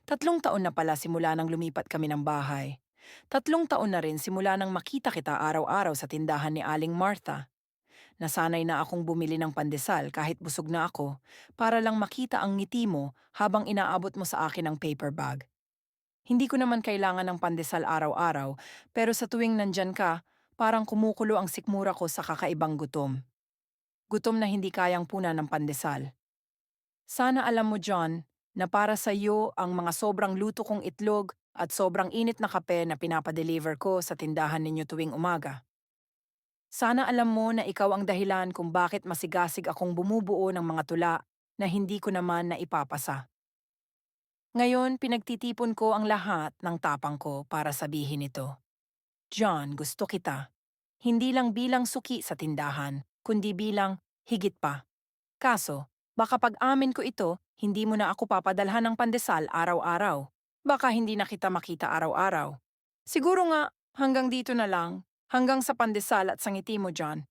3 taon na pala simula nang lumipat kami ng bahay. 3 taon na rin simula nang makita kita araw-araw sa tindahan ni Aling Martha. Nasanay na akong bumili ng pandesal kahit busog na ako para lang makita ang ngiti mo habang inaabot mo sa akin ang paper bag. Hindi ko naman kailangan ng pandesal araw-araw, pero sa tuwing nandyan ka, parang kumukulo ang sikmura ko sa kakaibang gutom. Gutom na hindi kayang punan ng pandesal. Sana alam mo, John, na para sa iyo ang mga sobrang luto kong itlog at sobrang init na kape na pinapadeliver ko sa tindahan ninyo tuwing umaga. Sana alam mo na ikaw ang dahilan kung bakit masigasig akong bumubuo ng mga tula na hindi ko naman naipapasa. Ngayon, pinagtitipon ko ang lahat ng tapang ko para sabihin ito. John, gusto kita. Hindi lang bilang suki sa tindahan, kundi bilang higit pa. Kaso, baka pag amin ko ito, hindi mo na ako papadalhan ng pandesal araw-araw. Baka hindi na kita makita araw-araw. Siguro nga, hanggang dito na lang. Hanggang sa pandesal at sangiti mo, John.